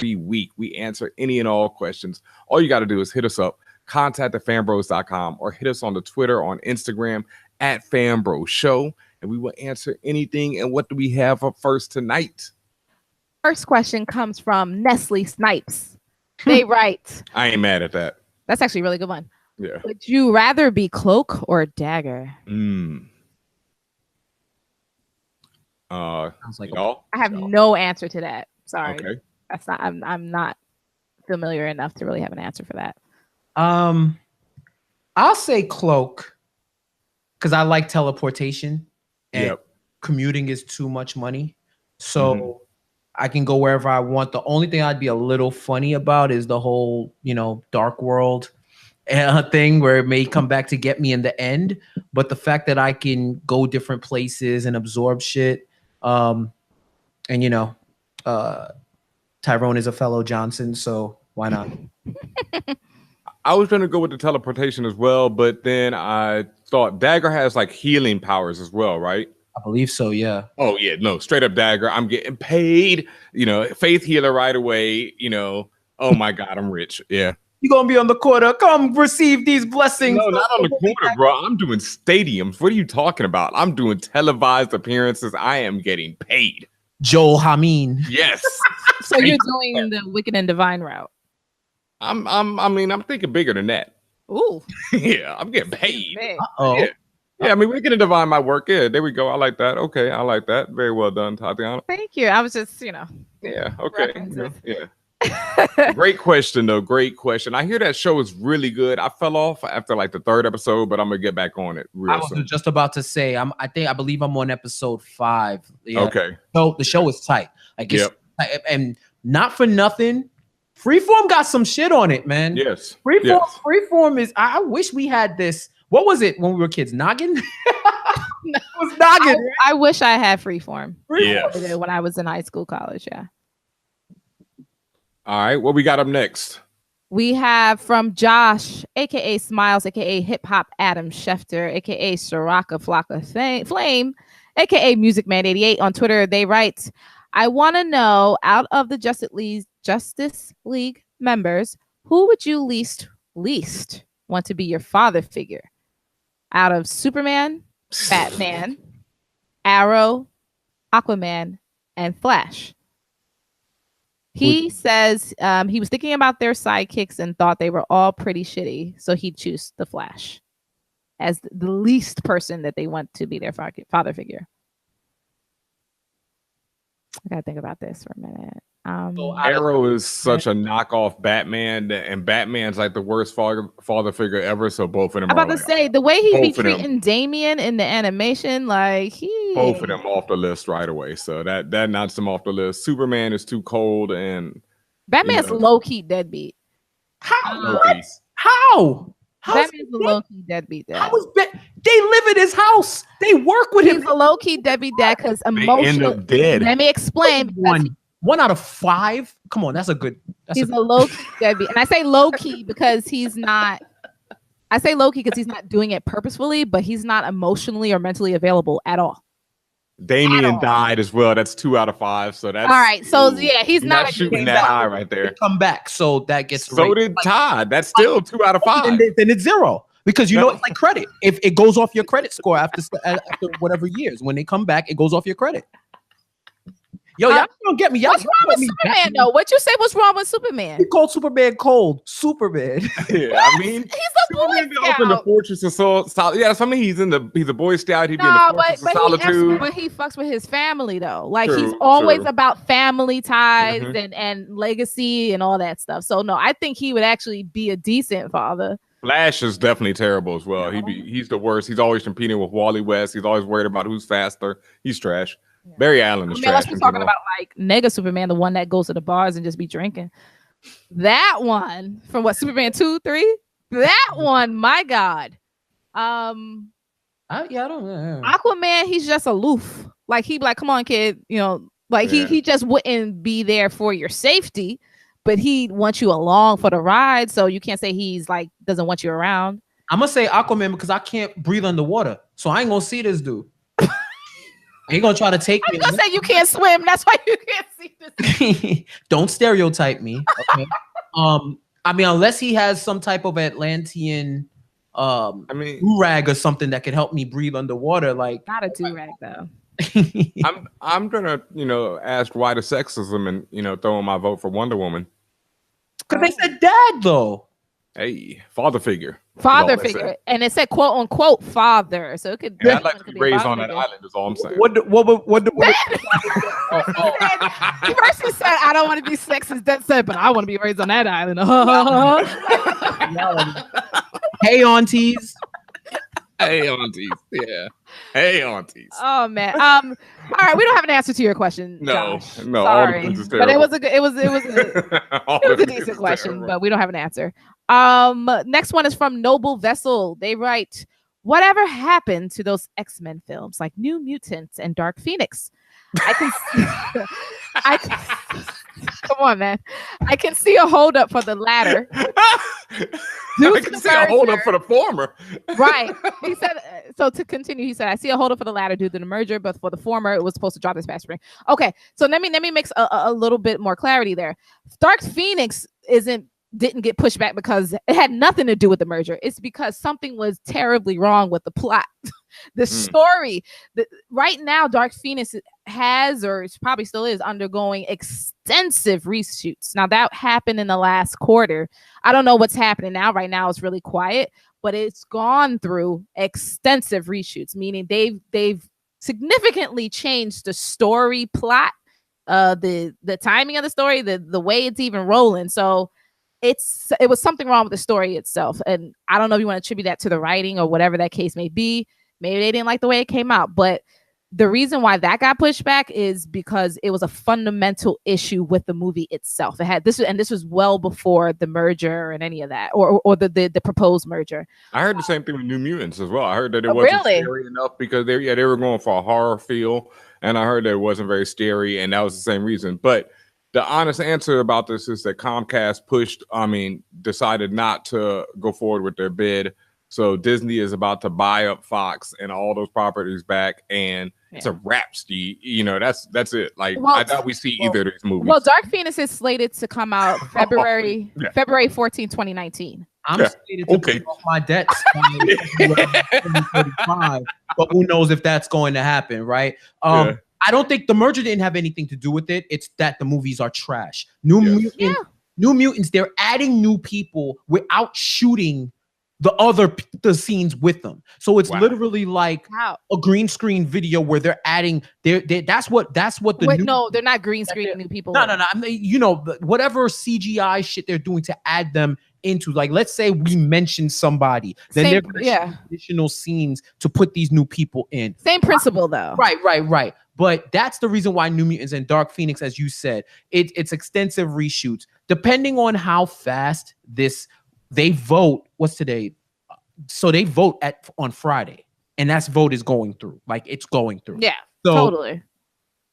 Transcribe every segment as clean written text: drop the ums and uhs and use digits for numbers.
every week. We answer any and all questions. All you got to do is hit us up, contact@fanbros.com, or hit us on the Twitter, on Instagram @fanbroshow, and we will answer anything. And what do we have up first tonight? First question comes from Nestle Snipes. They write, I ain't mad at that. That's actually a really good one. Yeah. Would you rather be Cloak or Dagger? Sounds like I have no answer to that. Sorry. Okay. That's not. I'm not familiar enough to really have an answer for that. I'll say Cloak because I like teleportation and commuting is too much money. So I can go wherever I want. The only thing I'd be a little funny about is the whole, dark world thing where it may come back to get me in the end. But the fact that I can go different places and absorb shit, and Tyrone is a fellow Johnson, so why not? I was going to go with the teleportation as well, but then I thought Dagger has like healing powers as well, right? I believe so, yeah. Oh, yeah, no, straight up Dagger. I'm getting paid, faith healer right away, oh my God, I'm rich. Yeah. You're going to be on the quarter. Come receive these blessings. No, not on the quarter, bro. I'm doing stadiums. What are you talking about? I'm doing televised appearances. I am getting paid. Joel Hameen. Yes. So you're doing the Wicked and Divine route. I'm thinking bigger than that. Ooh. Yeah, I'm getting paid. Uh-oh. Yeah, Wicked and Divine might work. Yeah, there we go. I like that. Okay, I like that. Very well done, Tatiana. Thank you. I was just, Yeah, okay. Yeah. Great question, though. Great question. I hear that show is really good. I fell off after like the 3rd episode, but I'm gonna get back on it real soon. I was just about to say, I believe I'm on episode 5. Yeah. Okay. So the show is tight. And not for nothing, Freeform got some shit on it, man. Yes. Freeform is. I wish we had this. What was it when we were kids? Noggin? It was Noggin. I wish I had Freeform. Yeah. When I was in high school, college, yeah. All right, what we got up next? We have from Josh, aka Smiles, aka Hip Hop Adam Schefter, aka Soraka Flocka Flame, aka Music Man 88 on Twitter. They write, I want to know, out of the Justice League members, who would you least want to be your father figure? Out of Superman, Batman, Arrow, Aquaman, and Flash. He says he was thinking about their sidekicks and thought they were all pretty shitty, so he'd choose the Flash as the least person that they want to be their father figure. I gotta think about this for a minute. Arrow is such a knockoff Batman, and Batman's like the worst father figure ever. So both of them. I'm about to say the way he be treating them. Damian in the animation, like both of them off the list right away. So that knocks them off the list. Superman is too cold, and Batman's low key deadbeat. How? How? Batman's a low key deadbeat dad. They live in his house. They work with him. He's a low key deadbeat dad because emotionally. End up dead. Let me explain. One out of 5. Come on, that's a good. He's a low key deadbeat, and I say low key because he's not. I say low key because he's not doing it purposefully, but he's not emotionally or mentally available at all. Damian died as well. That's 2 out of 5. So that's all right. So yeah, he's not shooting that high right there. Come back, so that gets. So did Todd. That's still 2 out of 5. Then it's 0 because it's like credit. If it goes off your credit score after whatever years, when they come back, it goes off your credit. Yo, y'all don't get me. Y'all what's wrong with Superman though? What you say? What's wrong with Superman? He called Superman cold. Superman. Yeah, I mean, he's a Boy Scout. In the Fortress of Solitude. Yeah, I mean, he's a Boy Scout. He'd be in the Fortress of Solitude. But he fucks with his family though. Like he's always about family ties and legacy and all that stuff. So no, I think he would actually be a decent father. Flash is definitely terrible as well. He's the worst. He's always competing with Wally West. He's always worried about who's faster. He's trash. Yeah. Barry Allen is trash. Let's be talking about like Nega Superman, the one that goes to the bars and just be drinking. That one from what, Superman 2, 3? That one, my God. I don't know. Aquaman, he's just aloof. Like he'd be like, come on, kid. He just wouldn't be there for your safety, but he wants you along for the ride. So you can't say he's like doesn't want you around. I'm gonna say Aquaman because I can't breathe underwater, so I ain't gonna see this dude. He gonna try to take I'm me. gonna say you can't swim. That's why you can't see this. Don't stereotype me. Okay. I mean, unless he has some type of Atlantean do-rag or something that could help me breathe underwater. Like not a do-rag though. I'm gonna, ask why the sexism and throwing my vote for Wonder Woman. Because they said dad though. Hey, father figure. Father figure. And it said quote unquote father. So it could I'd like to be raised on that island, is all I'm saying. What First he said, I don't want to be sexist, that said, but I want to be raised on that island. Hey aunties. Hey aunties. Yeah. Hey aunties. Oh man. All right, we don't have an answer to your question. No, Josh. no. Sorry. But it was a a decent question, but we don't have an answer. Next one is from Noble Vessel. They write, whatever happened to those X-Men films like New Mutants and Dark Phoenix? Come on, man. I can see a holdup for the latter. I can see a holdup for the former. Right. He said, so to continue, he said, I see a holdup for the latter due to the merger, but for the former, it was supposed to drop this past spring. Okay. So let me mix a little bit more clarity there. Dark Phoenix didn't get pushed back because it had nothing to do with the merger. It's because something was terribly wrong with the plot. The story. Right now, Dark Phoenix has, or probably still is, undergoing extensive reshoots. Now, that happened in the last quarter. I don't know what's happening now. Right now, it's really quiet, but it's gone through extensive reshoots, meaning they've significantly changed the story plot, the timing of the story, the way it's even rolling. So it was something wrong with the story itself. And I don't know if you want to attribute that to the writing or whatever that case may be. Maybe they didn't like the way it came out, but the reason why that got pushed back is because it was a fundamental issue with the movie itself. It had this, and this was well before the merger and any of that, or the proposed merger. I heard the same thing with New Mutants as well. I heard that it wasn't scary enough because they were going for a horror feel, and I heard that it wasn't very scary, and that was the same reason. But the honest answer about this is that Comcast decided not to go forward with their bid. So Disney is about to buy up Fox and all those properties back, and it's a wrap, Steve. That's it. Like, I doubt we see either of these movies. Well, Dark Phoenix is slated to come out February 14, 2019. I'm slated to pay off my debts by 2035, but who knows if that's going to happen, right? I don't think the merger didn't have anything to do with it. It's that the movies are trash. New Mutants, they're adding new people without shooting the scenes with them. So it's literally like a green screen video where they're adding that's what they're not green screening new people. No. I mean, whatever CGI shit they're doing to add them into, like, let's say we mention somebody, then they're going to additional scenes to put these new people in. Same principle though. Right. But that's the reason why New Mutants and Dark Phoenix, as you said, it's extensive reshoots. Depending on how fast they vote. What's today? So they vote on Friday, and that vote is going through. Like, it's going through. Yeah, so totally.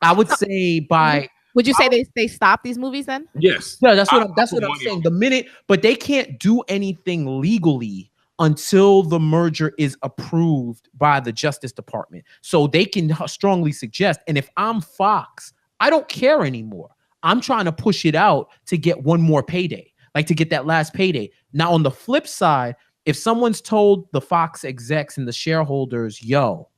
I would say by. Would you say they stop these movies then? Yes. Yeah, that's what I'm saying. The minute, but they can't do anything legally until the merger is approved by the Justice Department. So they can strongly suggest. And if I'm Fox, I don't care anymore. I'm trying to push it out to get one more payday. Like, to get that last payday. Now, on the flip side, if someone's told the Fox execs and the shareholders, yo,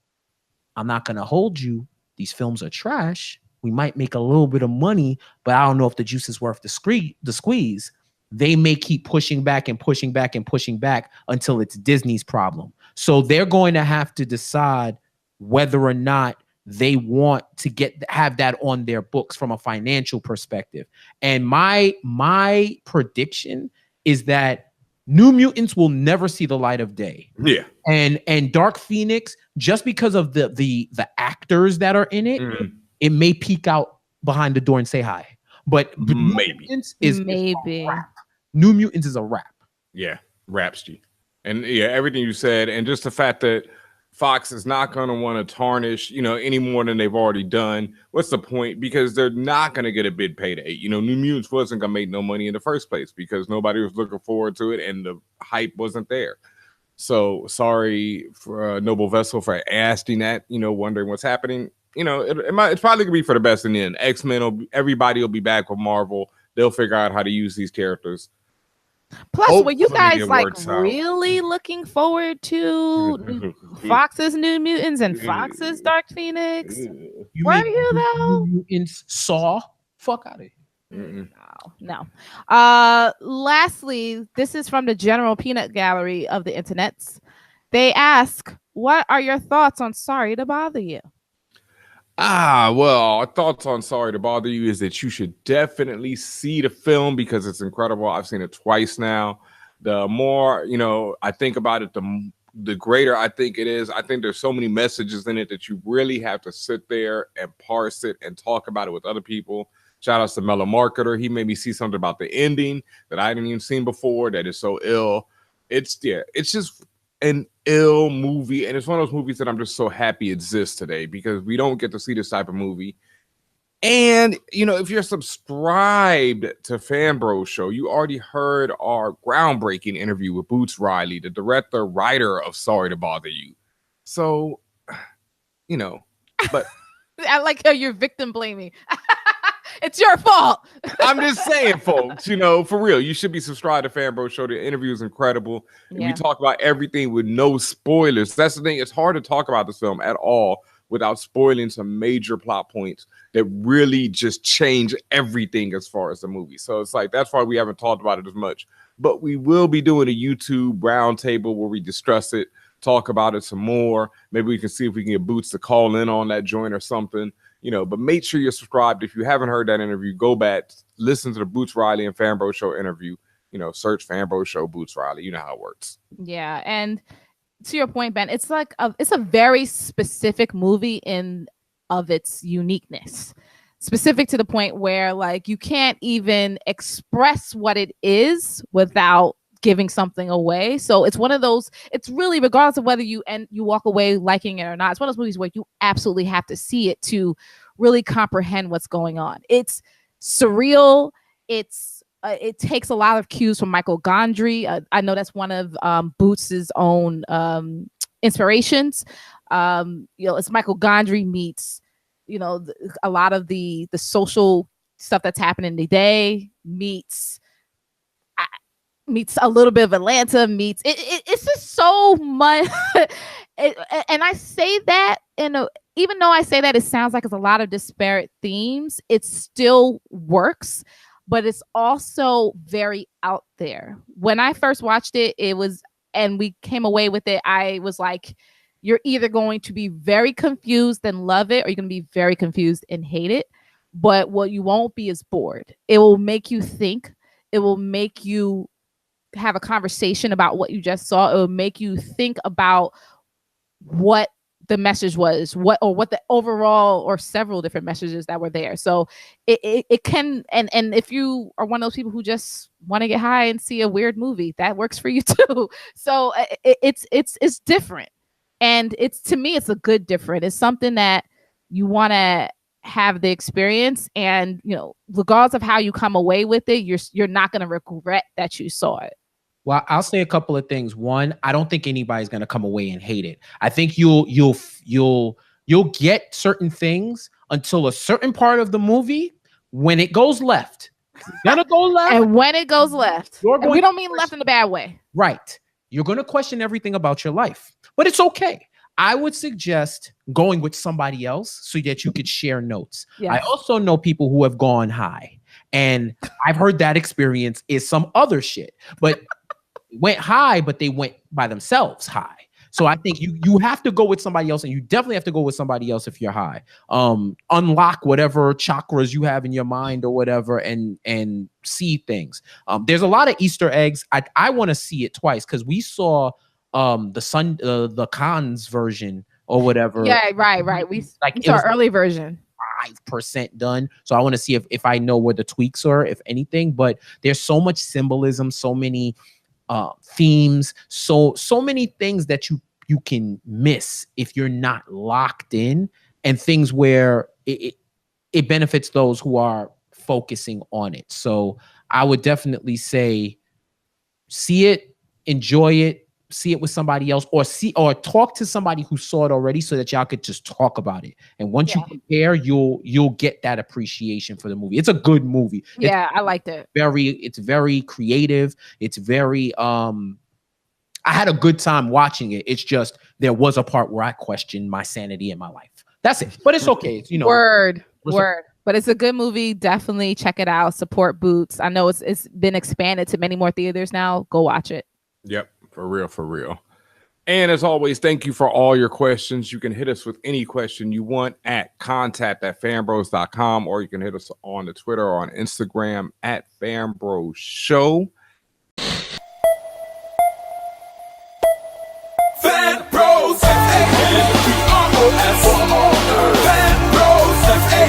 I'm not going to hold you. These films are trash. We might make a little bit of money, but I don't know if the juice is worth the squeeze. They may keep pushing back and pushing back and pushing back until it's Disney's problem. So they're going to have to decide whether or not they want to have that on their books from a financial perspective. And my prediction is that New Mutants will never see the light of day. Yeah. And Dark Phoenix, just because of the actors that are in it, it may peek out behind the door and say hi. But maybe. New Mutants is maybe. New Mutants is a wrap. Yeah, raps you. And everything you said, and just the fact that Fox is not going to want to tarnish, any more than they've already done. What's the point? Because they're not going to get a big payday. New Mutants wasn't going to make no money in the first place because nobody was looking forward to it and the hype wasn't there. So sorry for Noble Vessel for asking that, wondering what's happening. it's probably gonna be for the best in the end. X-Men everybody will be back with Marvel. They'll figure out how to use these characters. Plus, were you guys like really looking forward to Fox's New Mutants and Fox's Dark Phoenix? Were you though? Mutants Saw? Fuck out of here. No. Lastly, this is from the general peanut gallery of the internets. They ask, what are your thoughts on Sorry to Bother You? Well, our thoughts on Sorry to Bother You is that you should definitely see the film because it's incredible. I've seen it twice now. The more, I think about it, the greater I think it is. I think there's so many messages in it that you really have to sit there and parse it and talk about it with other people. Shout out to Mellow Marketer. He made me see something about the ending that I hadn't even seen before that is so ill. It's just an ill movie, and it's one of those movies that I'm just so happy exists today because we don't get to see this type of movie. And if you're subscribed to Fanbro Show, you already heard our groundbreaking interview with Boots Riley, the director writer of Sorry to Bother You. So but I like how you're victim blaming. It's your fault. I'm just saying, folks, for real, you should be subscribed to Fanbro Show. The interview is incredible. Yeah. We talk about everything with no spoilers. That's the thing. It's hard to talk about this film at all without spoiling some major plot points that really just change everything as far as the movie. So it's like, that's why we haven't talked about it as much. But we will be doing a YouTube roundtable where we discuss it, talk about it some more. Maybe we can see if we can get Boots to call in on that joint or something. But make sure you're subscribed. If you haven't heard that interview, go back, listen to the Boots Riley and Fanbro Show interview. Search Fanbro Show Boots Riley. You know how it works. Yeah, and to your point, Ben, it's like it's a very specific movie of its uniqueness. Specific to the point where like you can't even express what it is without giving something away. So it's one of those, it's really regardless of whether you walk away liking it or not, it's one of those movies where you absolutely have to see it to really comprehend what's going on. It's surreal. It takes a lot of cues from Michael Gondry. I know that's one of Boots's own inspirations. It's Michael Gondry meets a lot of the social stuff that's happening today, meets a little bit of Atlanta, it's just so much. And I say that even though I say that it sounds like it's a lot of disparate themes, it still works, but it's also very out there. When I first watched it, and we came away with it, I was like, you're either going to be very confused and love it, or you're going to be very confused and hate it. But what you won't be is bored. It will make you think. It will make you have a conversation about what you just saw. It will make you think about what the message was, what the overall or several different messages that were there. So it can, and if you are one of those people who just want to get high and see a weird movie, that works for you too. So it's different, and to me it's a good different. It's something that you want to have the experience, and regardless of how you come away with it, you're not going to regret that you saw it. Well, I'll say a couple of things. One, I don't think anybody's going to come away and hate it. I think you'll get certain things until a certain part of the movie. When it goes left, it's gonna go left. And when it goes left, we don't mean left in a bad way. Right. You're going to question everything about your life, but it's okay. I would suggest going with somebody else so that you could share notes. Yes. I also know people who have gone high, and I've heard that experience is some other shit, but went high, but they went by themselves high. So I think you have to go with somebody else, and you definitely have to go with somebody else if you're high. Unlock whatever chakras you have in your mind or whatever, and see things. There's a lot of Easter eggs. I want to see it twice because we saw the Khan's version or whatever. Yeah, right. We saw early version. 5% done. So I want to see if I know where the tweaks are, if anything. But there's so much symbolism, so many themes, so many things that you can miss if you're not locked in, and things where it benefits those who are focusing on it. So I would definitely say see it, enjoy it, see it with somebody else, or talk to somebody who saw it already, so that y'all could just talk about it. And once you compare, you'll get that appreciation for the movie. It's a good movie. Yeah, I liked it. It's very creative. It's very I had a good time watching it. It's just there was a part where I questioned my sanity in my life. That's it. But it's okay. It's, word. But it's a good movie. Definitely check it out. Support Boots. I know it's been expanded to many more theaters now. Go watch it. Yep, for real. And as always, thank you for all your questions. You can hit us with any question you want at contact@fanbros.com, or you can hit us on the Twitter or on Instagram at fanbroshow. Fan Bros,